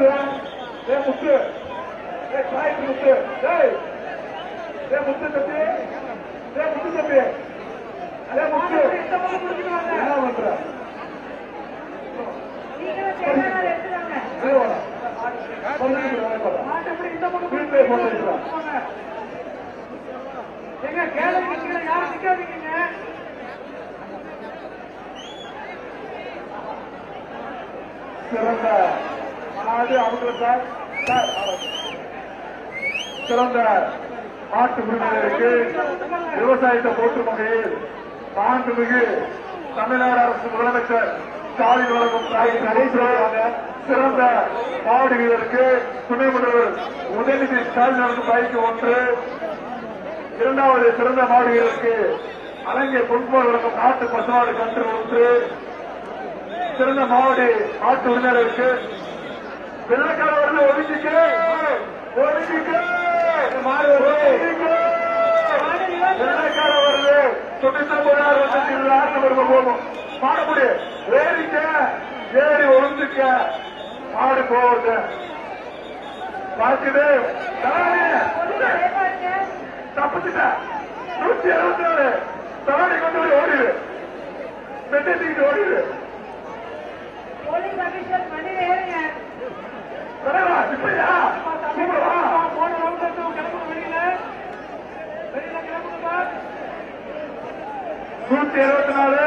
முத்து முத்து முத்து முத்து தம்பி முத்து தம்பி முத்து என்ன பண்ற சிறந்த சிறந்த மாட்டு உரிமையாளருக்கு விவசாயத்தை போற்றும் வகையில் மாண்புமிகு தமிழ்நாடு அரசு முதலமைச்சர் ஸ்டாலின் வழங்கும் சிறந்த மாடு வீரருக்கு துணை முதல்வர் உதயநிதி ஸ்டாலின் வழங்கும் பைக்கு ஒன்று. இரண்டாவது சிறந்த மாடு வீரருக்கு அலங்கிய பொன்போல் வழங்கும் நாட்டு பசுமாடு கன்று ஒன்று. சிறந்த மாடு மாட்டு உரிமையாளருக்கு வெள்ளக்கார வருது ஒதுக்கிக்க வெள்ளக்கார வருது 99,000 போகும் மாட முடியும் ஏறிக்க ஏறி ஒழுந்துக்க மாடு போகுது பார்த்துட்டு தப்பிச்சுட்ட 174 தலாடி கொண்டு போய் ஓடிடு பெட்டை தூக்கிட்டு ஓடிடு இப்படியா நூத்தி 174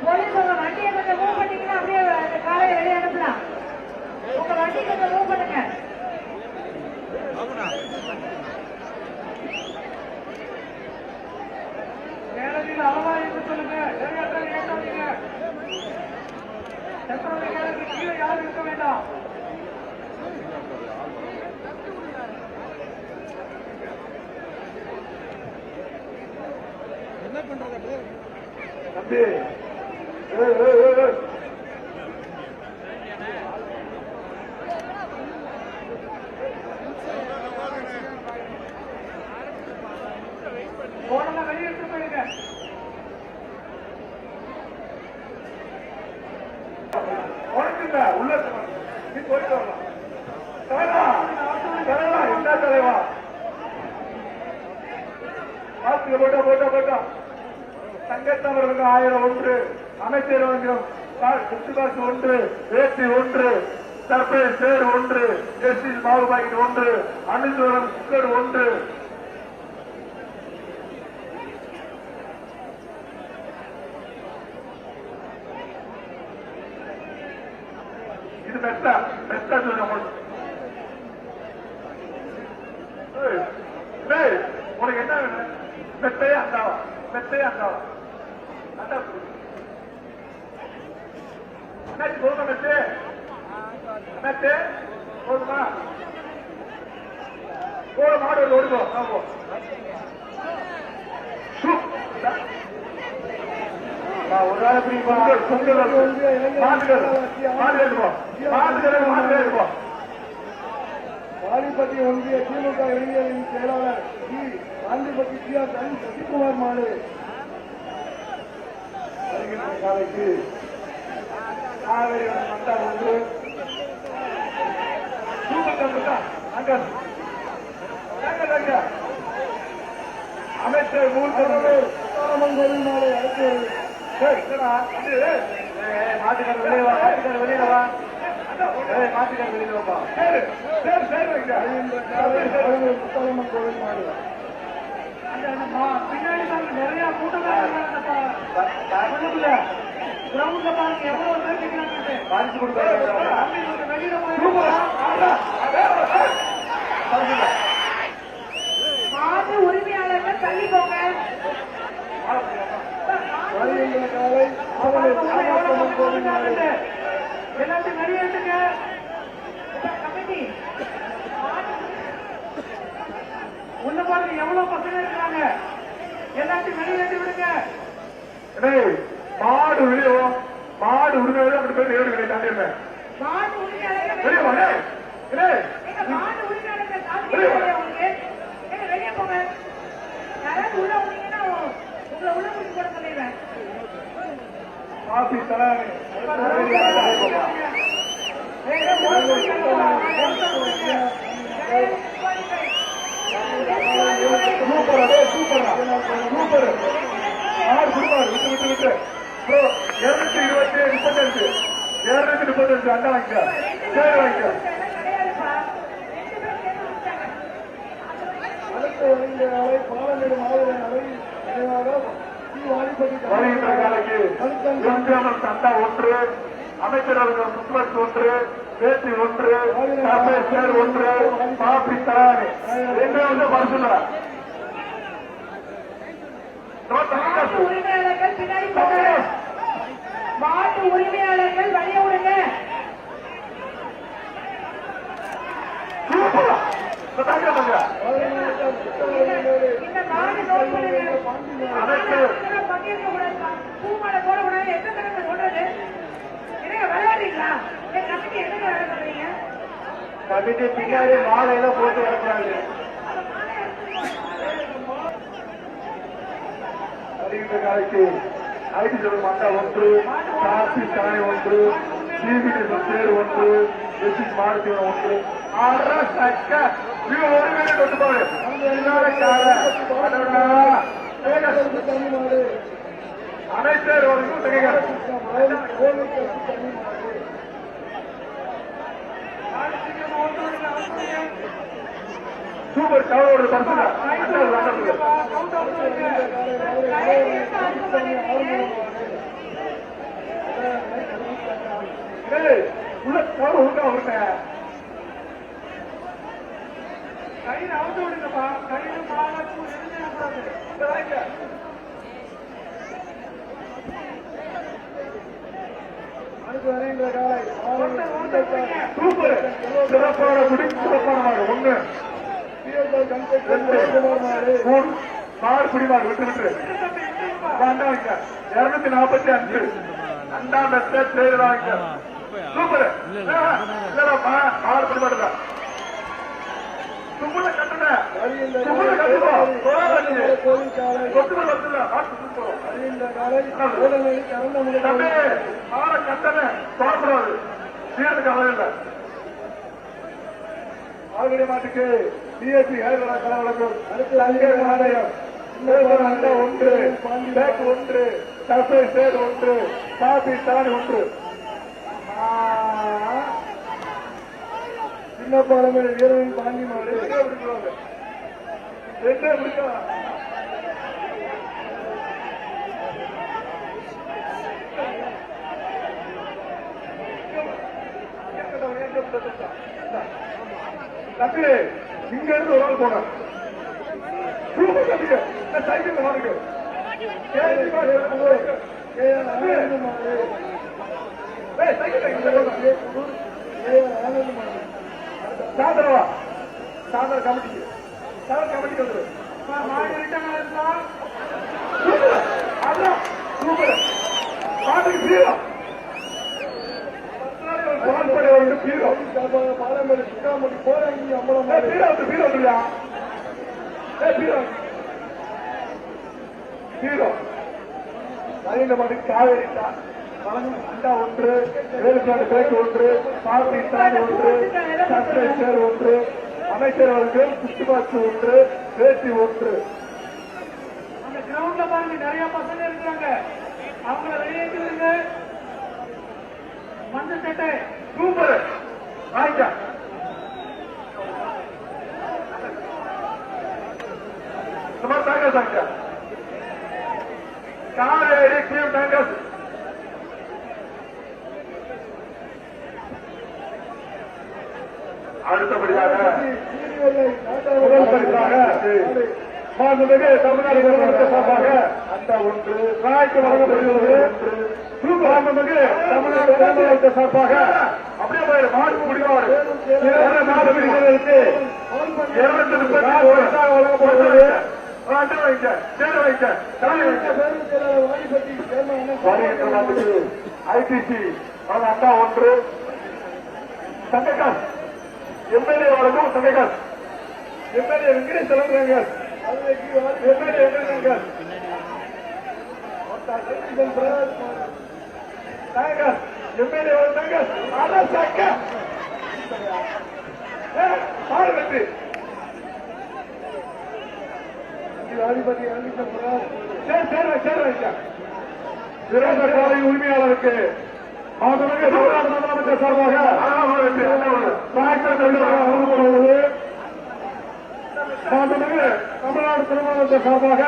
போலீஸ் உங்க வண்டியை கொஞ்சம் மூவ் பண்ணீங்கன்னா அப்படியே காலையை வெளியே அனுப்பலாம். உங்க வண்டி கொஞ்சம் மூவ் பண்ணுங்க. நேரடியில் அவமானித்து சொல்லுங்க. ஏற்காதீங்க கீழே யாரும் இருக்க வேண்டாம். என்ன பண்றது தம்பி போன வெளியே எடுத்து போயிருங்க. உள்ள நீ போயிட்டு வரலாம். தலைவா என்ன தலைவா போட்டா போட்டா போட்டா தங்கத்தவர்களுக்கு 1000 ஒன்று. அமைச்சர் வழங்கும் காசு ஒன்று. வேட்டி ஒன்று. சர்ப்ரைஸ் பேர் ஒன்று. ஜஸ்டிஸ் மாவு பாக்கெட் ஒன்று. அனுசூரம் குக்கர் ஒன்று. இது மெத்தா மெத்தா சொல்லுங்க. உனக்கு என்ன வேணும்? மெத்தையா அந்தாவா மெத்தையா அந்தாவா அண்ணாச்சி போதுமா மெத்து மெத்து போதுமா போட மாடு ஓடுதோ ஒரு நாள் வாலிப்பட்டி ஒன்றிய திமுக இளைஞரின் செயலாளர் காந்திபட்டி சசிகுமார் மாடு காலைக்கு காவேரி மண்டா ஒன்று. அமைச்சர் கோவில் மாடு அடுத்து மாட்டுக்கார வெளியவா மாட்டுக்கார வெளியிலவா மாட்டுக்கார வெளியிலவாப்பா முத்தாரம்மன் கோவில் மாடு பின்னாடி நிறைய கூட்டம் கிரவுண்ட்ல பாருங்க எவ்வளவு பேர் பாதிச்சு கொடுத்தாங்க. மாட்டு உரிமையாளர்கள் தள்ளி போங்க. எல்லாத்தையும் வெளியேற்றுங்க. கமிட்டி உள்ள பாருங்க எவ்வளவு பசங்க இருக்கிறாங்க. எல்லாத்தையும் வெளியேற்றி விடுங்க. மாடு வெளியவும் மாடு உரிமையாளர் அப்படி போய் நேரு கிடையாது. மாட்டு உரிமையாளர்கள் வெளியே மாட்டு உரிமையாளர்கள் வெளியே போங்க. யாராவது உள்ள வந்தீங்கன்னா உங்களை உள்ள கூட்டி போட சொல்லிடுவேன். சூப்பரா சூப்பரா சூப்பர் ஆறு குடும்பம் விட்டு விட்டு விட்டு ப்ரோ 225 235 அண்ணா வாங்கிக்க சரி வாங்கிக்க வருகின்ற காலைக்கு எம்ஜிஆர் சண்டா ஒன்று அமைச்சரவர்கள் முஸ்லத் ஒன்று பேச்சு ஒன்று பேர் ஒன்று பாப்பி தரானி ரெண்டு வந்து பரிசுல மாட்டு உரிமையாளர்கள் பின்னாடி போங்க. மாட்டு உரிமையாளர்கள் வழிய விடுங்க. இந்த மாடு நோட் பண்ணுங்க. பங்கேற்க கூடாது, பூமாலை போடக்கூடாது. எந்த தடவை சொல்றது என்னங்க விளையாடுறீங்களா? கமிட்டி என்னங்க வேலை பண்றீங்க? கமிட்டி பின்னாடி மாலையில போட்டு வரக்கூடாது. வருகின்ற காலைக்கு ஐடி செல்வம் அண்டா ஒன்று காசி தானே ஒன்று டிவிடி பேர் ஒன்று எஸ்சி மாடுத்தீவனம் ஒன்று ஒரு மினிட் ஒட்டு போடு அமைச்சர் ஒரு சூப்பர் கவரோட பரிசுல உள்ள கவர் உண்டா உருங்க கையில் அவுத்து விடுங்கப்பா கையில் மாலூ சூப்பர் சிறப்பான குடி சிறப்பான மாடு ஒண்ணு மாடு குடிமாடு விட்டு விட்டு 245 அண்டாம் தேர்தல் வாங்க சூப்பர் மாடு குடிமாடுதான் சும்முல கட்டுன சும்முல கட்டுவோம் மாட கட்டன தோற்றாது சீரனுக்கு அளவில்லை ஆளுடைய மாட்டுக்கு பிஎஸ்சி கலவழக்கம் அடுத்து ஆலயம் ஒன்று பேக் ஒன்று சர்பை சேர் ஒன்று காபி தானி ஒன்று சின்ன பாலமேடு வீரவின் பாண்டி மாடு ரெண்டே பிடிக்கலாம் தம்பி இங்க இருந்து ஒரு ஆள் போன சூப்பர் தம்பி சைக்கிள் வாங்க சாதரவா சாதர கமிட்டிக்கு வந்து சூப்பர் பாட்டுக்கு பீரோ பாலமேடு சுக்காமட்டி போறாங்க அம்பளம் பீரோ இல்லையா பீரோ நரேந்திர மோடி காவேரி அண்டா ஒன்று வேலுக்காடு பேக்கு ஒன்று பாரதி தாண்டி ஒன்று சர்ச்சர் ஒன்று அமைச்சர் அவர்கள் குத்துபாச்சு ஒன்று பேச்சு ஒன்று அந்த கிரவுண்ட்ல பாருங்க நிறைய பசங்க இருக்கிறாங்க அவங்கள வெளியேற்றிருங்க மஞ்சள் சட்டை சூப்பர் வாங்கிக்க இந்த மாதிரி தாங்க சாங்க காவேரி கிளீம் டேங்கர்ஸ் அடுத்தபடியாக முதல் பரிசாக மாண்புமிகு தமிழ்நாடு முதலமைச்சர் சார்பாக அந்த ஒன்று ராய்க்கு வழங்கப்படுகிறது மாண்புமிகு தமிழ்நாடு முதலமைச்சர் சார்பாக அப்படியே போயிரு மாடு முடிவாடு மாடு பிடிக்கிறதுக்கு 231 பரிசாக வழங்கப்படுகிறது ஐடிசி அண்டா ஒன்று சங்ககாஸ் எம்எல்ஏ வழங்கும் சங்ககாஸ் எம்எல்ஏ வெங்கடேஷ் செலவுறாங்க எம்எல்ஏ எம்எல்ஏ வந்தாங்க அரசக்க மாடு வெற்றி அதிபதி அறிவிக்கப்படார். சிறந்த காலை உரிமையாளருக்கு தமிழ்நாடு முதலமைச்சர் சார்பாக தமிழ்நாடு முதலமைச்சர் சார்பாக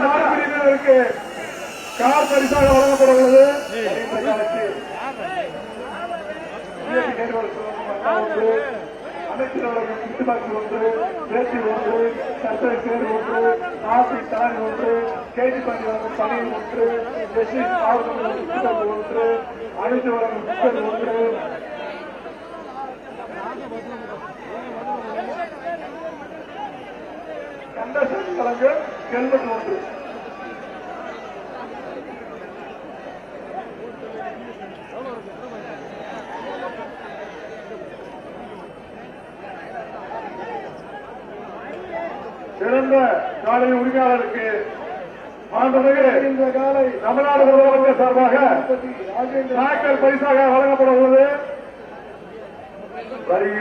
மாணவர்களுக்கு கார் பரிசாக வழங்கப்பட உள்ளது. அமைச்சரவர்கள் சுற்றுப்பாக்கி ஒன்று, பேச்சு ஒன்று, சர்க்கரை சேர் ஒன்று, ஆசி தலைமை ஒன்று, கேஜி பணி வழங்கும் பணியில் ஒன்று, ஜஸ்டிஸ் மாவட்டம் புத்தகம் ஒன்று, அனைத்து வழங்கும் புத்தகம் ஒன்று, கண்டசன் வழங்கு ஹெல்மெட் ஒன்று. சிறந்த காலை உரிமையாளருக்கு இந்த காலை தமிழ்நாடு முதலமைச்சர் சார்பாக டிராக்டர் பரிசாக வழங்கப்பட உள்ளது.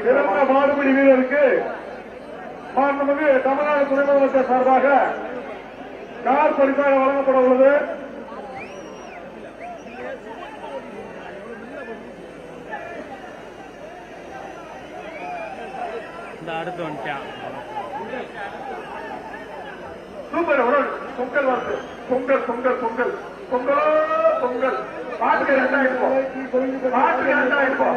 சிறந்த மாடுபிடி வீரருக்கு மாண்புமிகு தமிழ்நாடு துணை முதலமைச்சர் சார்பாக கார் பரிசாக வழங்கப்பட உள்ளது. அடுத்து வந்துட்டான் சூப்பர். பொங்கல் வருது. பொங்கல் பொங்கல் பொங்கல் பொங்கல் பொங்கல் பாட்டுக்கு 2000 பாட்டுக்கு 2000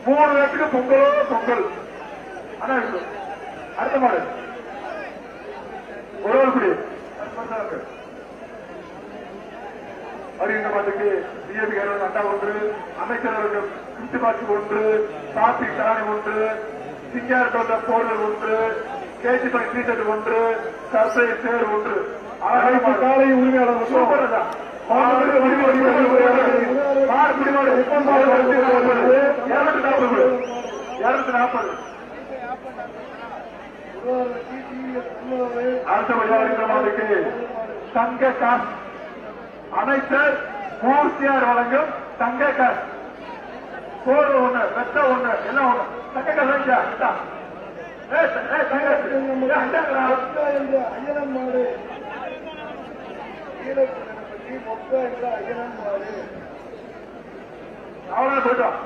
3 பேருக்கு பொங்கலோ பொங்கல். ஆனா அடுத்த மாடு ஒரு குடி வருகின்ற மாட்டுக்கு பிஜேபி அண்டா ஒன்று, அமைச்சரவர்கள் சுற்றுப்பாட்சி ஒன்று, சாப்பி தராணி ஒன்று, சிங்கார் தோட்ட போர்வல் ஒன்று, கேஜி பை டீஷர்ட் ஒன்று, சர்சை சேர் ஒன்று. காலை உரிமையாளர் சூப்பர் தான். 240 அடுத்தபடியாக மாட்டுக்கு தங்க காசு அமைச்சர் மூர்த்தியார் வழங்கும் தங்க காசு போர்வ ஒண்ணு, வெத்த ஒண்ணு, எல்லாம் ஒண்ணு. தங்க காசு ஐயனம் மாடு மொத்த ஐயனம் மாடு அவ்வளவு போயிட்டோம்.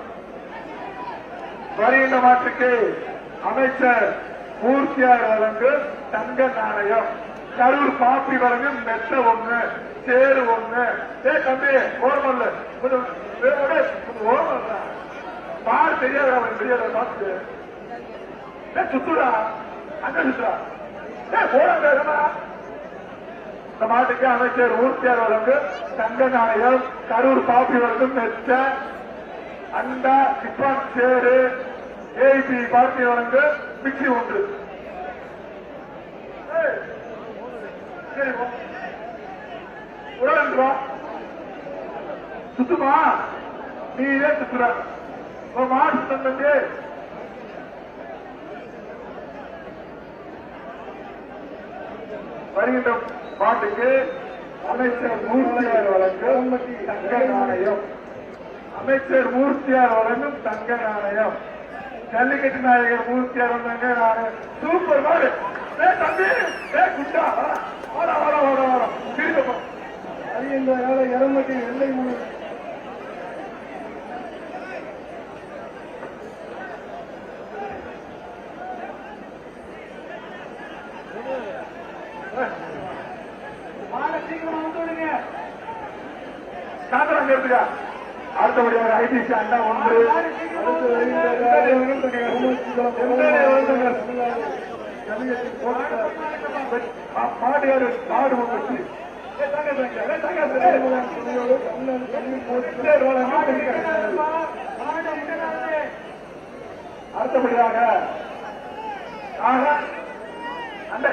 வருகின்ற மாற்றுக்கு அமைச்சர் மூர்த்தியார் வழங்கும் தங்க நாணயம், கரூர் பாப்பி வழங்கும் மெத்த ஒண்ணு, சேரு ஒண்ணு. தம்பி ஓரமல்ல ஓரமல்ல பாரு தெரியாத தெரியாத பார்த்து சுத்துடா அங்க சுத்துறா போறாங்க. இந்த மாட்டுக்கு அமைச்சர் மூர்த்தியார் வழங்கும் தங்க நாணயம், கரூர் பாப்பி வழங்கும் மெத்த, அண்டா சிப்பான் சேரு, ஏபி பார்ட்டி வழங்கு மிக்சி ஒன்று. உடம்பா சுத்துமா நீ ஏன் சுத்துற மாடு தந்தே வருகின்ற பாட்டுக்கு அமைச்சர் மூர்த்தியார் வழங்கும் தங்க நாணயம், அமைச்சர் மூர்த்தியார் வழங்கும் தங்க நாணயம், ஜல்லிக்கட்டு நாயகர் மூர்த்தியார் வந்தாங்க. சூப்பர் மாடு தம்பி குண்டா வர வர வர வர திருப்ப இந்த இறமட்டி வெள்ளை மூணு சீக்கிரமா வந்து விடுங்க. காத்திரம் எடுத்துக்கா. அடுத்தபடியாக ஐடிசி அண்டா ஒன்று, மாடு நாடு ஒன்று. அடுத்தபடியாக அந்த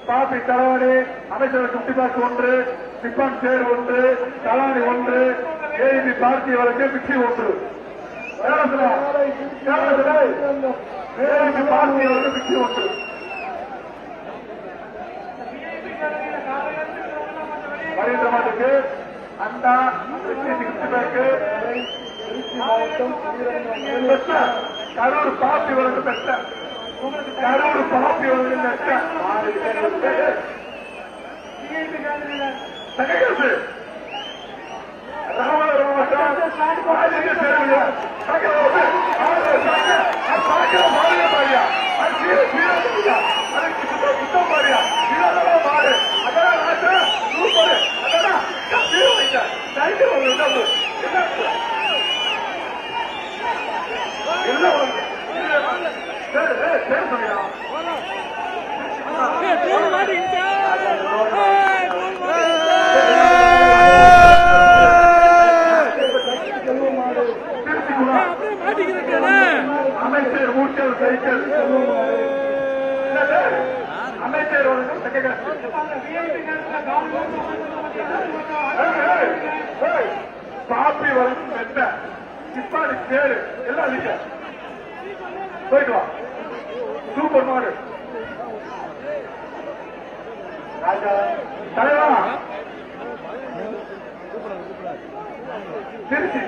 பாப்பி தலவாணி அமைச்சர் சுட்டிபாக்கு ஒன்று, சிப்பான் சேர் ஒன்று, தலானி ஒன்று, ஏபி பார்ட்டி வழக்கு மிக்சி ஒன்று. ஏபி பார்ட்டி வழக்கு மிக்சி ஒன்று. வருகின்ற மாட்டுக்கு அண்ணா கிஃப்ட் பேக்கு கரூர் பாப்பி வழங்கு பெற்ற கரூர் பாப்பி வழங்கு பெற்ற தங்ககாசு ராமநாதபுரம் மாவட்டம் ஆதிக்க சேர்வையா சுத்தம் பாரியா மாடு அதான் சூப்பர் அதான் அமைச்சர் ஊட்டல் சைக்கிள் அமைச்சர் பாப்பி வரும் மெத்த இப்பாடி பேரு எல்லாம் நீங்க போயிட்டு வா சூப்பர் மாடு தலைவா திருச்சி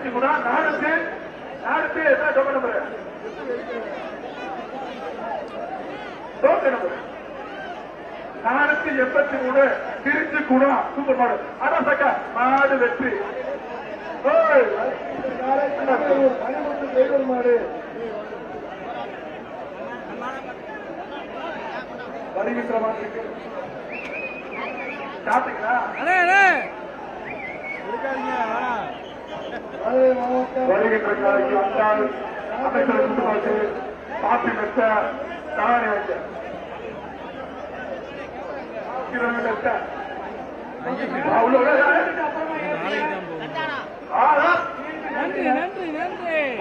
கூட நாடுத்து என்ன டோக்கன் நம்பர் நானூத்தி 83 திருச்சி குணா சூப்பர் மாடு அதான் சக்க மாடு வெற்றி மாடு வருகின்ற மாட்டுக்கு சாப்பிட்டீங்களா வருகின்ற நாளைக்கு வந்தால் அமைச்சர் சுத்தமாச்சு காப்பி மெத்த தானே வைக்க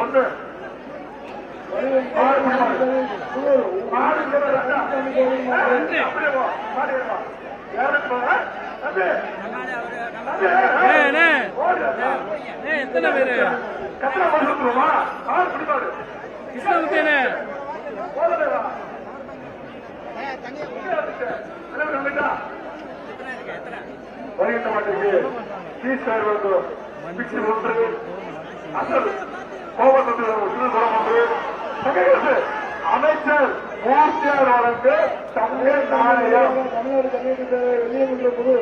ஒன்று எத்தனை பேரு கத்தனை கொடுத்துருவோமா ஆறு பிடிப்பாரு கிருஷ்ணமுத்தேனே வருகின்ற மாட்டுக்கு சீஸ்டர் ஒன்று அசல் கோபம் ஒன்று அமைச்சர் மூர்த்தியார் வழக்கு தமிழ் நாணயம் தமிழ்நாடு வெளியே குழு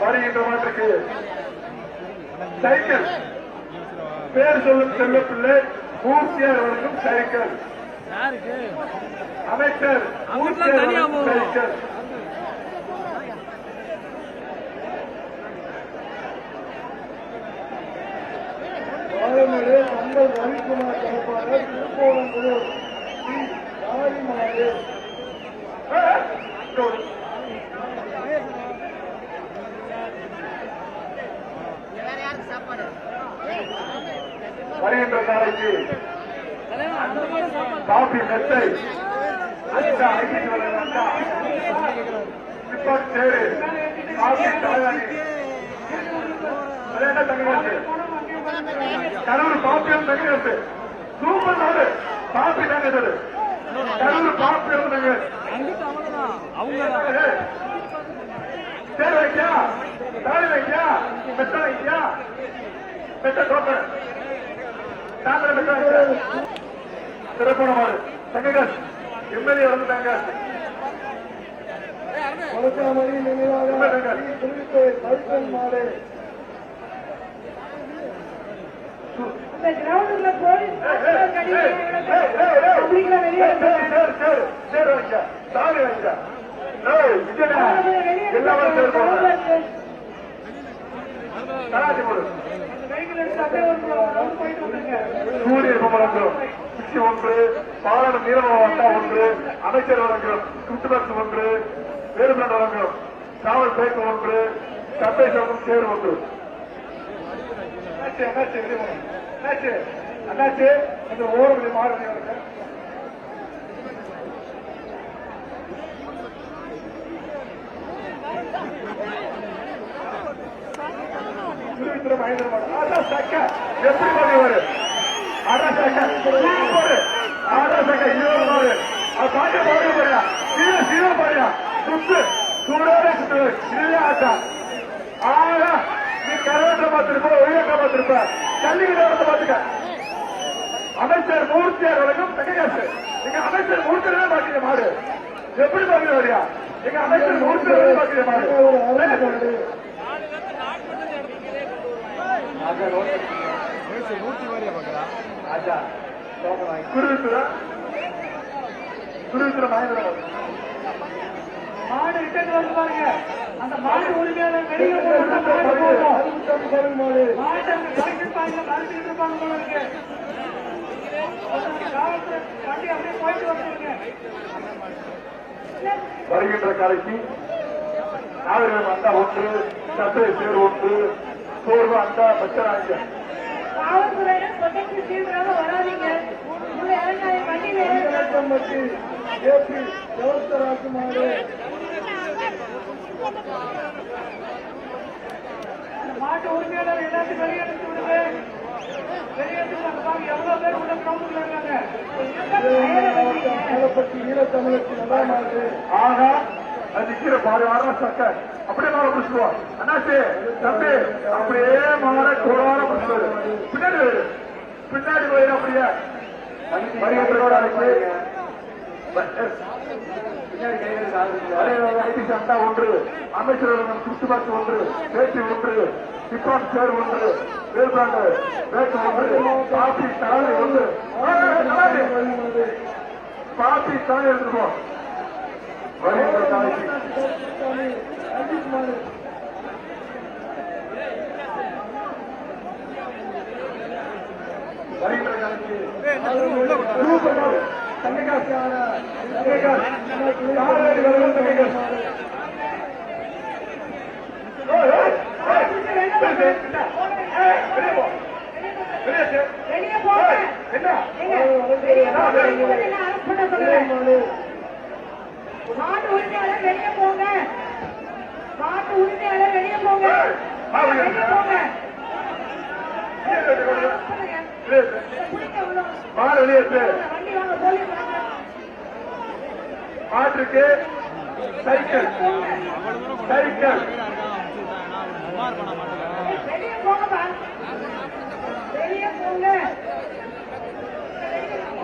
வருகின்ற மாட்டுக்கு சைக்கிள் பேர் சொல்லும் செல்ல பிள்ளை மூர்த்தியார் வழங்கும் சைக்கிள் அமைச்சர் மூர்த்தியார் வழங்கும் சைக்கிள் பாலமேடு சம்பல் ரவிக்குமார் தரப்பாளர் திருப்போணங்குளூர் ராணிமாடு வருகின்ற நாளைக்கு காபி மெத்தை சேரு காபி தாயாணி தங்கி கரூர் பாப்பியம் தங்கி சூப்பர் நாடு காபி தங்கது கரூர் பாப்பியம் தங்க சேர் வைக்கியா தாலி வைக்கியா மெத்த வைக்கியா மெத்த டோக்கன் சிறப்பான மாடு தங்ககாஸ் எம்எல்ஏ வந்துட்டாங்க மருத்துவமனை நினைவாக மாடு இந்த கிரவுண்டுல போலீஸ் சூரிய வழங்கும் பிச்சி ஒன்று பாராளும் நீரவ வட்டா ஒன்று அமைச்சர் வழங்கும் குத்துபாக்ஸ் ஒன்று வேறுபட்ட வழங்கும் காவல் பேக்கு ஒன்று சட்டை சங்கம் சேர் ஒன்று அண்ணாச்சு அந்த ஓரங்களை மாறுங்க எப்படி பண்ணுவாரு அரை செகண்ட் சூப்பர். அரை செகண்ட் 20 மாடு. அது பாட்டு போட போறியா? சீரோ போறியா? சுத்து சூடோட சுத்து. இதுவே ஆட்டா. ஆனா நீ கரவேற்ற பார்த்திருப்ப, ஒய்யக்க பார்த்திருப்ப, ஜல்லிக்கட்டு பார்த்துக்க. அமைச்சர் மூர்த்தியார் வரைக்கும் செகண்ட். நீங்க அமைச்சர் மூர்த்தியர் பாத்தீங்க மாடு எப்படி பாக்குற வரியா? எங்க அமைச்சர் மூர்த்தியர் பாக்குற மாடு குருவித்துற மகேந்திரன் மாடு ரிட்டர்ன் வந்து பாருங்க. அந்த மாடு உரிமையாளர் வெளியே போகணும். மாட்டை கலெக்டர் பாருங்க, மறுத்துக்கிட்டு இருப்பாங்க போல இருக்கு. காவல்துறை வண்டி அப்படியே போயிட்டு வந்துருங்க. வருகின்ற காலைக்கு நாகரிகம் அண்டா ஒன்று, சட்டை சேர் ஒன்று, சோர்வு அண்டா பச்சராங்க. காவல்துறையினர் கொட்டைக்கு சீக்கிரமாக வராதீங்க. உள்ள இறங்காத வண்டியில மாட்டு உரிமையாளர் எல்லாத்தையும் வெளியெடுத்து விடுங்க. வெளியெடுத்து பாருங்க எவ்வளவு பேர் உள்ள கிரௌண்டுல இருக்காங்க. ஆனா அது நிக்கிற பாரு ஆரம்ப சக்க அப்படியே மாற பிடிச்சிருவோம். அண்ணாச்சி தம்பி அப்படியே மாற கூடார பிடிச்சிரு. பின்னாடி போயிரு, பின்னாடி போயிரு. அப்படியே வருகின்றோட சண்டா ஒன்று, அமைச்சர்கள் சுற்றுப்பாட்டு ஒன்று, பேச்சு ஒன்று, சிப்பான் சேர் ஒன்று, வேல்பாண்டு வேட்டு ஒன்று, காப்பி தலைமை ஒன்று, காப்பி தலை எடுத்துருவோம். வருகின்ற காலைக்கு வருகின்ற காலைக்கு வெளியே போங்க. மாட்டு உரிமையாளர் வெளியே போங்க. மாட்டு உரிமையாளர் வெளியே போங்க. வெளியே போங்க. மாடு வெளியேற்று. வண்டி வாங்க, போலீஸ் வாங்க. மாட்டுக்கு சைக்கிள் சைக்கிள் வெளியே போங்கப்பா. வெளியே போங்க.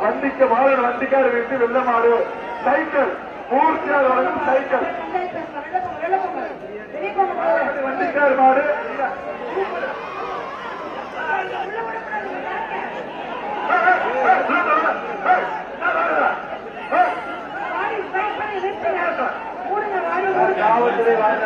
வண்டிக்கு மாடு வண்டிக்கார வீட்டு வெள்ள மாடு சைக்கிள் மூர்த்தியார் வழங்கும் சைக்கிள் வெளியே போங்க. வண்டிக்கார மாடு காவல்துறை வாங்க.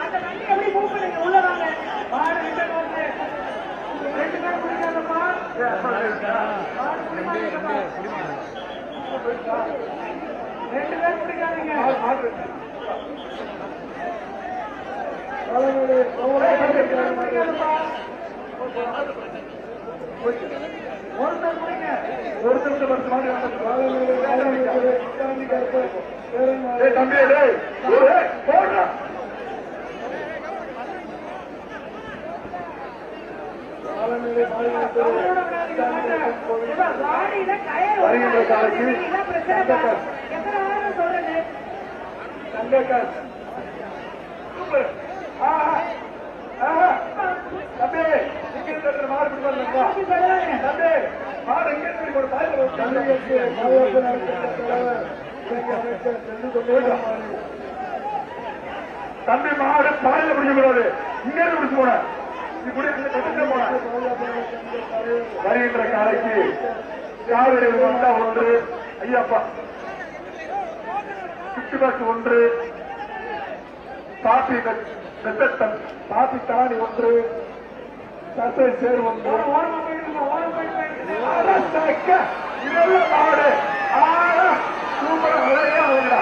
அந்த வண்டி எப்படி மூவ் பண்ணுங்க, உள்ள வாங்க. மாடு ரிட்டர்ன் வந்து 2 பேர் பிடிக்காதப்பா. ரெண்டு பேர் பிடிக்காதீங்க. ஒருத்தர் பிடிங்க. ஒருத்தர் 10 மாடு தம்பி போடுறா. வாடியில கயர் வருகின்ற காலத்தில் பிரச்சனை எத்தனை வாரம் சொல்றது. தங்கக்கார் சூப்பர். தம்பி இங்க இருக்கிற மாடு பிடிப்பாங்க. தம்பி மாடு எங்க இருக்கு? ஒரு தாயில தம்பி மாடு பாலையில பிடிக்க கூடாது. இங்க இருந்து பிடிச்சு போன வருகின்ற காலைக்கு காவிரி வந்தா ஒன்று, ஐயப்பா சுற்றுபாட்டு ஒன்று, காப்பி வெத்தத்தன் காப்பி தாணி ஒன்று, சசை சேர் ஒன்று, இதெல்லாம் மாடு. சூப்பரா அழகா அழகா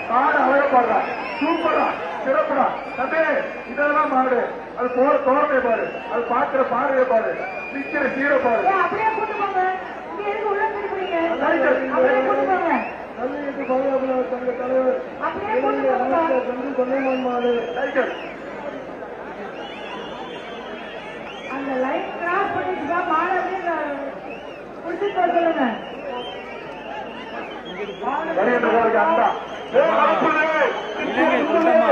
மாடு அழகப்படுறா. சூப்பரா சிறப்புடா தம்பி. இதெல்லாம் மாடு அது போற தோரணையை பாரு, அது பாக்குற பார்வையை பாரு, நிக்கிற சீரை பாரு. அப்படியே கூட்டு போங்க. இங்க எதுக்கு உள்ள திருப்புறீங்க? அப்படியே கூட்டு போங்க. கல்விக்கு பாதுகாப்பு சங்க தலைவர் அப்படியே கூட்டு போங்க. சொன்னமான் மாடு சைக்கிள். அந்த லைன் கிராஸ் பண்ணிட்டு மாலை அப்படியே குடிச்சிட்டு வர சொல்லுங்க. வருகின்றவர்களுக்கு அண்டா இலங்கை கூட்டமா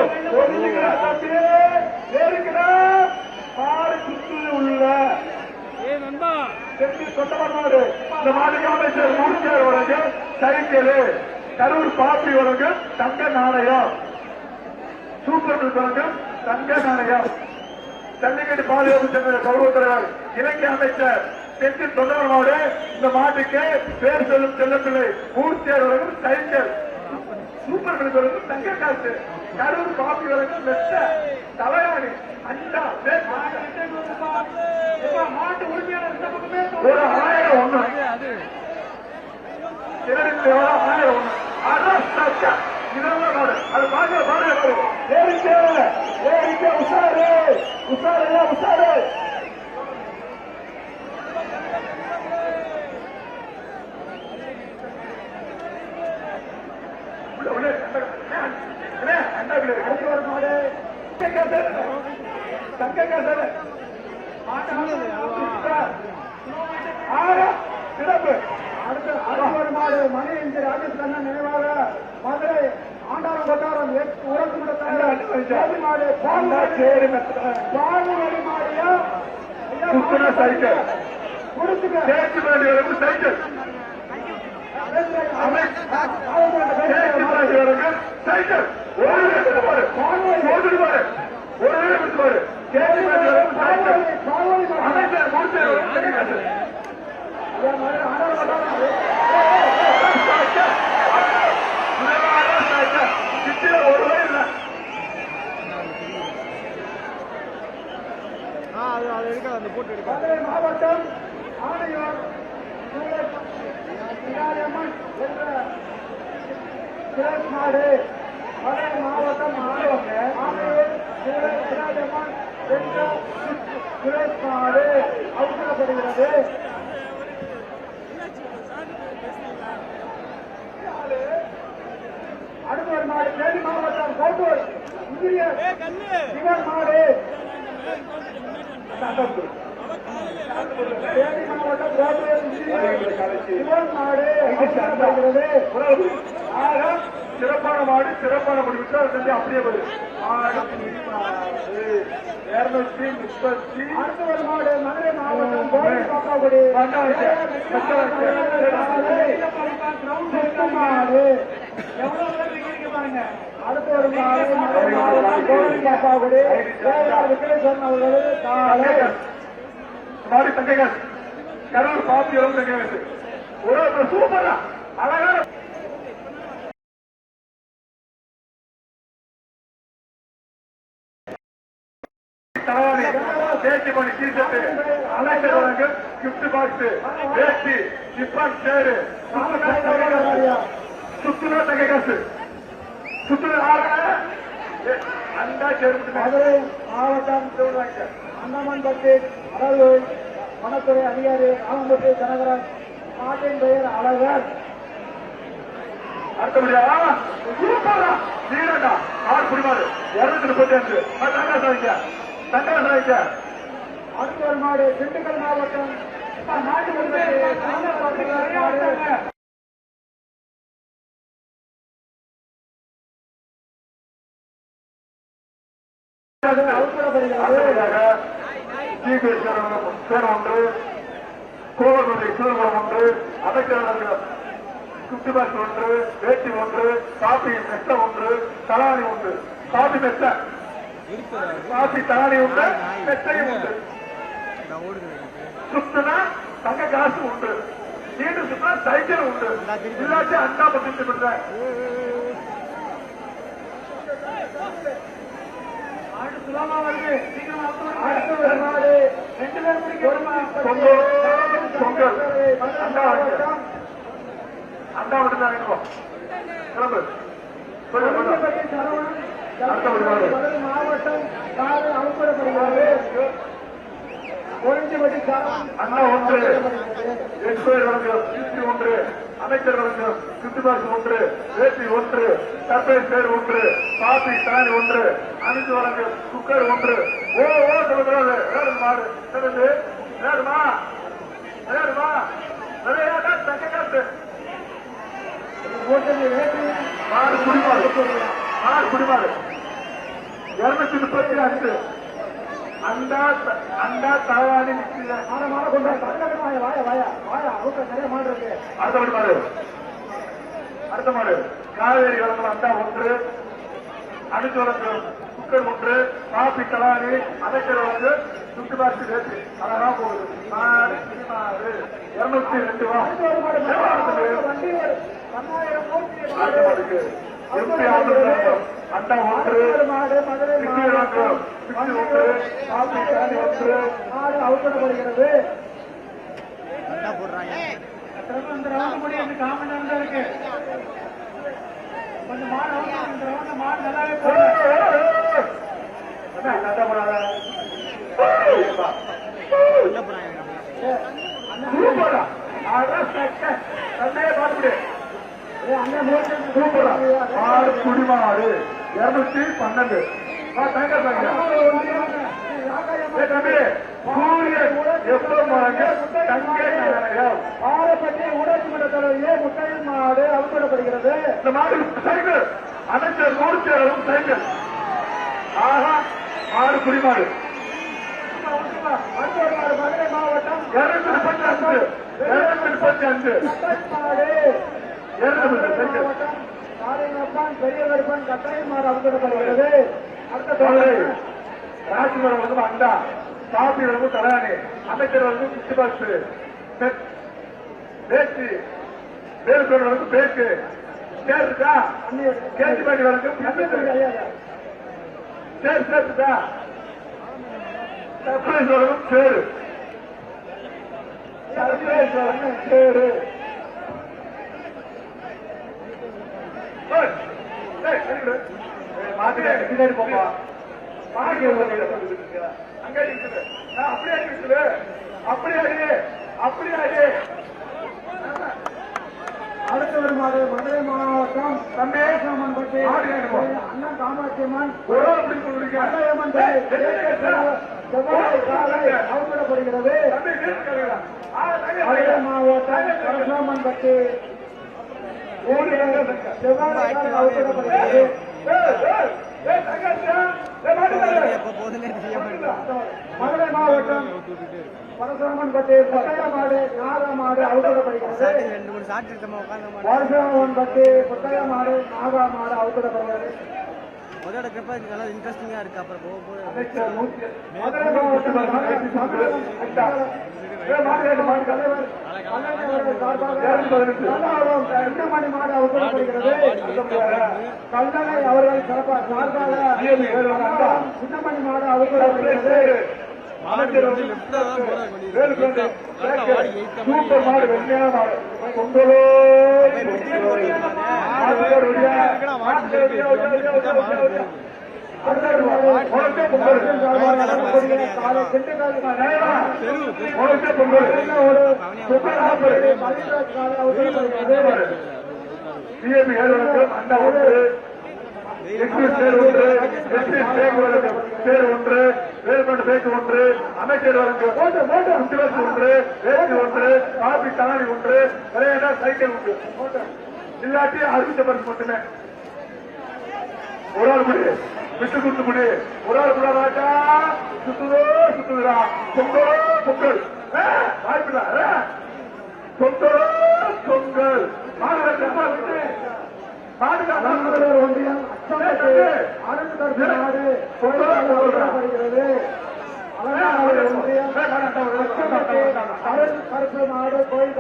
மாடு சுற்றில் உள்ள ஏ நண்பா செட்டி சொந்தமான மாடு. இந்த மாடுக்கு அமைச்சர் மூர்த்தியார் வழங்கு சைக்கிள், கரூர் பாப்பி வழங்கு தங்க நாணயம், சூப்பர் வழங்கு தங்க நாணயம், ஜல்லிக்கட்டு பாதுகாப்பு சங்க கௌரவ தலைவர் இலங்கை அமைச்சர் செட்டி சொந்தமான மாடு. இந்த மாட்டுக்கு பேர் சொல்லும் செல்லப்பிள்ளை மூர்த்தியார் வழங்கும் சைக்கிள், சூப்பர் வழங்கும் தங்க காசு, கரூர் பாப்பி வழங்கும் மெத்த தலையாணி அண்டா மாட்டு உரிமையாளர் இந்த பக்கமே ஒரு 1000 ஒண்ணு அது கிணறு 1000 ஒண்ணு அதான் இதெல்லாம் மாடு. அது பாருங்க பாருங்க பாரு ஏறிக்க ஏறிக்க உஷாரு உஷாரு உஷாரு. சிறப்பு. அடுத்த மாடு மணி என்ற ராஜேஷ் கண்ணன் நினைவாக மதுரை ஆண்டாரம் கொட்டாரம் உறவு மாடு பாகுபலி மாடியா சைக்கிள் கொடுத்துக்க சேர்த்து வேண்டியவருக்கு சைக்கிள் சைக்கிள் ஒரு எடுத்து பாரு ஒரு எடுத்து பாரு சேர்த்து வேண்டியவருக்கு சைக்கிள் அமைச்சர் முடிச்சு மாவட்டம் ஆணையர் நாடு மதுரை மாவட்டம் ஆணையர் நாடு அவசரப்படுகிறது. அடுத்த ஒரு மாடு தேனி மாவட்டம் கோட்டூர் இன்ஜினியர் சிவன் மாடு தேனி மாவட்டம் கோட்டூர் இன்ஜினியர் சிவன் மாடு அவசரப்படுகிறது. ஆக சிறப்பான மாடு சிறப்பான முடிவு அப்படியே வருது. 230. அடுத்த ஒரு மாடு மதுரை மாவட்டம் கோவில் காக்காக்குடி மாடு எவ்வளவு பேர் இருக்கீங்க பாருங்க. அடுத்த ஒரு மாடு மதுரை மாவட்டம் கோவில் காக்காக்குடி விக்ரேஸ்வரன் அவர்களது மாடு தங்கைகள் கரூர் பாப்பியம் தங்கை ஒரு சூப்பரா அழகான தேர்ச்சி பண்ணி டீஷர்ட் அலைச்சர் வழங்கு கிஃப்ட் பாக்ஸ் வேஷ்டி ஜிப்பான் சேரு சுற்றுலா தகை காசு சுற்றுலா அண்டா சேர்ந்து மதுரை மாவட்டம் அண்ணாமன் பட்டி அழகூர் வனத்துறை அதிகாரி ஆமம்பட்டி கனகராஜ் நாட்டின் பெயர் அழகர். அடுத்தபடியா சூப்பரா வீரண்டா ஆறு குடிமாறு 235 தங்கா சாய்க்க. அடுத்த ஒரு மாடு திண்டுக்கல் மாவட்டம் நாட்டு ஒன்று கோவல்மலை சிவபுரம் ஒன்று அமைச்சர் குட்டி பாக்ஸ் ஒன்று வேட்டி ஒன்று காபி மெத்த ஒன்று தலானி ஒன்று காபி மெத்த காபி தலானி உண்டு மெத்தையும் உண்டு. சுத்துனா தங்க காசு உண்டு நீண்டு சுத்தா சைக்கிள் உண்டு இல்லாட்டி அண்டா பத்தி பண்ற சுலமா வருது. அடுத்த நாடு 2 பேர் பொங்கல் அண்டா அண்டா விட்டு தான் கிளம்பு சரவணன் அடுத்தபடி மாடு மதுரை மாவட்டம் காடு அவுக்கப்படுகிறது. குறிஞ்சிப்பட்டி சாரம் அண்ணா ஒன்று எக்ஸ்பயர் வழங்கும் சிசி ஒன்று அமைச்சர் வழங்கும் சுத்திபாசு ஒன்று வேட்டி ஒன்று சர்பேஸ் பேர் ஒன்று காபி தானி ஒன்று அணிந்து வழங்கும் குக்கர் ஒன்று ஓ ஓ சொல்லுறது வேறு மாடு என்னது வேறுமா வேறுமா விளையாட்டா தக்காட்டு போட்டது வேட்டி மாடு குடிமாடு மாடு குடிமாடு 235 அண்டா தலவாணி நிற்கிற மாட கொண்டு வாயா வாயா வாயா வாயா அவங்க நிறைய மாடு இருக்கு. அடுத்த மாடு அடுத்த மாடு காவேரி வளர்ந்த அண்டா ஒன்று அடிச்சு வளர்ந்து குக்கர் ஒன்று காபி தலானி அமைச்சர் வந்து சுத்தி பார்த்து பேசி அதான் போகுது மாடு சினிமாறு 202 வா வண்டி 1000 அடுத்த மாடுக்கு எம்பி ஆந்திரம் அண்டா ஒன்று மாடு மதுரை சிக்கி வழங்கும் சிக்கி ஒன்று காபி தலானி ஒன்று மாடு அவுக்கப்படுகிறது. இந்த ரவுண்ட் முடி அந்த காமன் தான் இருக்கு. கொஞ்சம் மாடு அவுக்கணும். இந்த ரவுண்ட் மாடு நல்லாவே போகுது. குடிமாடு 212 ஆரப்பட்டி ஊராட்சி மன்ற தலைவரே முத்தையன் மாடு அவுக்கப்படுகிறது. இந்த மாடு சைக்கிள் அமைச்சர் நூற்சேரும் சைக்கிள் ஆஹா மாடு குடிமாடு மருத்துவர் மாடு மதுரை மாவட்டம் 235 சைக்கிள் மாவட்டம் காரையப்பன் பெரிய கருப்பன் கட்டாயம் மாடு அவுக்கப்படுகிறது. அடுத்த ராஜ்மரம் வந்து அண்டா காபி வந்து தலானி அமைச்சர் வந்து சுத்திபாசு பேச்சு வேலுக்கோடு வந்து பேக்கு சேர் இருக்கா கேஜிபாடி வரைக்கும் சேர் சேர்த்துட்டா சர்ப்ரைஸ் வரைக்கும் சேரு சர்ப்ரைஸ் வரைக்கும் சேரு மாத்திரை பின்னாடி போப்பா மாடி அங்க இருக்குது அப்படியே இருக்குது அப்படியே அடுத்தவர் மாடு மதுரை மாவட்டம் சந்தேகமன் பற்றி அண்ணன் காமாட்சியம்மன் கட்டாயம்மன் செவ்வாய் காலை அவுக்கப்படுகிறது. மதுரை மாவட்டம் பரசுராமன் பற்றி செவ்வாய் காலை அவுக்கப்படுகிறது. மதுரை மாவட்டம் பரசுராமன் பட்டி கொட்டைய மாடு நாக மாடு அவுக்கப்படுகிறது. பரசுராமன் பட்டி கொட்டைய மாடு நாக மாடு அவுக்கப்படுகிறது. நல்லா இன்ட்ரெஸ்டிங்கா இருக்கு. அப்புறம் போக போக மதுரை மாவட்டம் மணி மாடு அவுக்கப்படுகிறது. கல்லணை அவர்கள் சிறப்பாக சார்பாக சின்னமணி மாடு அவுக்கப்படுகிறது. சூப்பர் மாடு வெண்மையான மாடு பொங்கலோ சிஎபி அண்ணா ஒன்று சேர் ஒன்று சேர் ஒன்று வேலுமண்டு பேக்கு ஒன்று அமைச்சர் வழங்கும் முத்திவசு ஒன்று வேட்டு ஒன்று காபி தானி ஒன்று விளையாட சைக்கிள் உண்டு இல்லாட்டி அறிவித்த பரிசு மட்டுமே ஒரு ஆள் முடி விட்டு கொடுத்து முடி ஒரு ஆள் கூட ராஜா சுத்துதுரா பொங்கலோ பொங்கல் வாய்ப்புடா பொங்கலோ பொங்கல் ஒன்றியம் அருண்கருப்பு நாடு வருகிறது. ஒன்றியம் அருண்கருப்பு நாடு கோயில்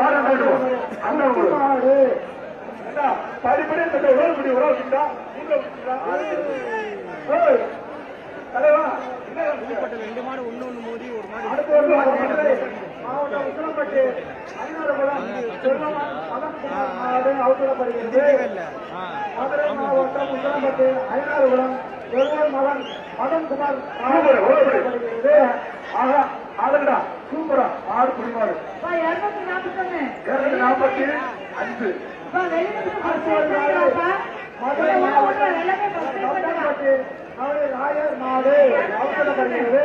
மாடு படிப்படி தலைவா ரெண்டு மாடு ஒண்ணு மோதி ஒரு மாடு மாவட்டம் உசிலம்பட்டி ஐநூறுகுளம் மாடு அவுக்கப்படுகிறது. மதுரை மாவட்டம் உசிலம்பட்டி ஐநூறுகுளம் ஒருவர் மகன் மதன்குமார் ஆளுங்கடா சூப்பரா ஆறு குடிமாறு 241. 245 வெளியில மதுரை மாவட்டம் எல்லாமே நவரை ராயர் மாடு அவுக்கப்படுகிறது.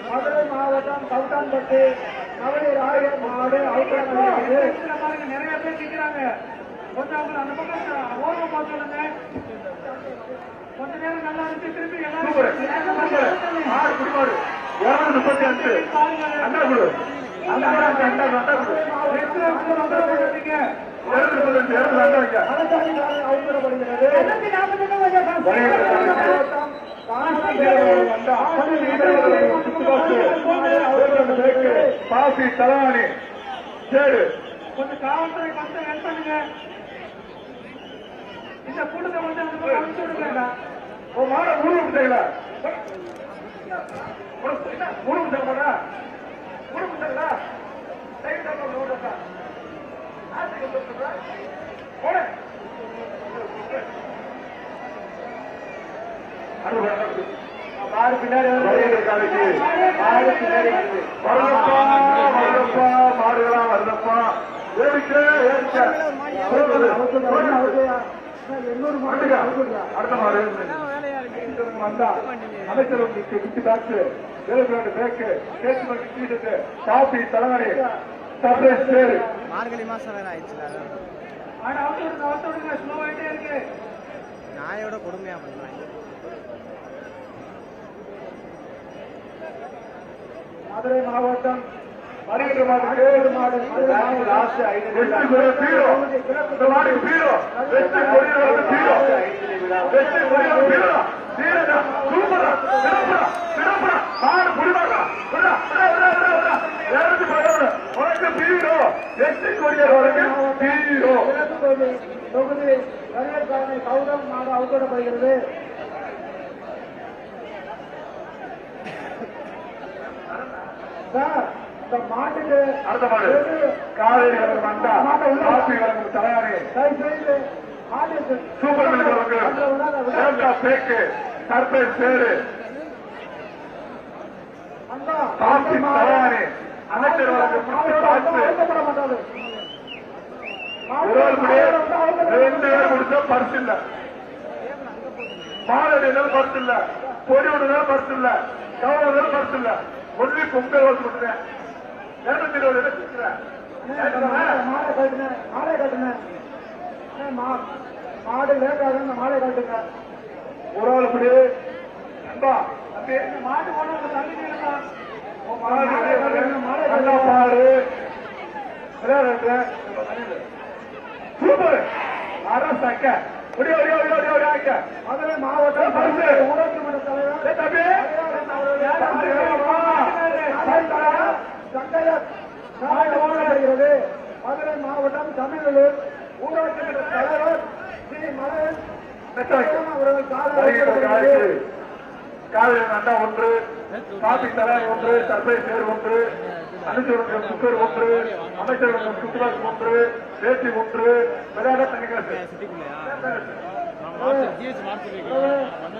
மதுரை மாவட்டம் கவுட்டான்பட்டி நவரை ராயர் மாடு அவுக்கப்படுகிறது. பாருங்க நிறைய பேர் நிற்கிறாங்க. கொஞ்சம் அவங்க அந்த பக்கம் ஓரம் பார்க்கணுங்க. கொஞ்ச நேரம் நல்லா இருந்து திருப்பி எல்லாரும் ஆறு குடிமாறு 235 அண்டா குடு அண்டா அண்டா குடு 235 அவுக்கப்படுகிறது. 241 பாசி தலவாணி சேடு கொஞ்சம் காவல்துறை கொஞ்சம் ஹெல்ப் பண்ணுங்க. இந்த கூட்டத்தை கொஞ்சம் அந்த பக்கம் அனுப்பிச்சு விடுங்க. மாட முருகன் செய்யல முருகன் செய்ய மாட்டா முருகன் செய்யல மாடு பின்னாடி மாடுகளா வருதப்பா அடுத்த மாடு வந்தா அமைச்சர் குட்டி பேக்கு பேக்கு கேட்டு காபி தலைவரி சர்ப்ரைஸ் பேரு மார்கழி மாசம் வேற ஆயிடுச்சுல ஆனா அவசரம் ஸ்லோ ஆயிட்டே இருக்கு. நாயோட கொடுமையா பண்றாங்க. மதுரை மாவட்டம் வருகின்ற மாடு லாஸ்ட் 5 பீரோ இந்த மாடு பீரோ வெஸ்ட் கொரியர் பீரோ வெஸ்ட் கொரியர் பீரோ பீரோ சூப்பரா சிறப்புடா சிறப்புடா மாடு புடிவாடா புடா புடா புடா புடா யாருக்கு பரவாயில்லை உனக்கு பீரோ வெஸ்ட் கொரியர் வரைக்கும் பீரோ தொகுதி வரவேற்கான கௌதம் மாடு அவுக்கப்படுகிறது. சார் இந்த மாட்டுக்கு அடுத்த மாடு காவேரி வழங்கும் அண்டா காபி வழங்கும் தலையாரி தயவுசெய்து மாட்டு சூப்பர் வழங்கும் பேக்கு சர்ப்ரைஸ் பேரு அண்டா காபி தலையாரி அமைச்சர் வழங்கும் பாட்டு அவுக்கப்பட மாட்டாது. ரெண்டு பேர் முடிச்சா பரிசு இல்ல மாலடினாலும் பரிசு இல்ல பொடி விடுனாலும் பரிசு இல்ல கவர்னாலும் பரிசு இல்ல ஒன்லி பொங்கல் வாசு கொடுத்துறேன் 220 மாலை கட்டுனேன் மாலை கட்டுனேன் மாடு லேட் ஆகுது மாலை கட்டுங்க. ஒரு ஆள் இப்படி அன்பா தம்பி மாட்டு போன தள்ளி நல்லா பாடு சூப்பர் அரசாக்க ஒடியா ஒடியா ஒடியா ஒடியா ஒடியாக்க மதுரை மாவட்டம் பரிசு. ஊராட்சி மன்ற தலைவர் தம்பி சங்கையர் நாளை வழங்கப்படுகிறது. மதுரை மாவட்டம் தமிழூர் ஊராட்சி மன்ற தலைவர் ஸ்ரீ மலன் அவர்கள் காலை காவிரி அண்டா 1 காபி தலை 1 சர்ப்ரைஸ் பேர் 1 அமைச்சர் குக்கர் 1 அமைச்சர் சுற்றுலாக்கு 1 பேட்டி 1 விளையாட தனிக்காசு சிட்டிக்குள்ளயா மாவட்டம்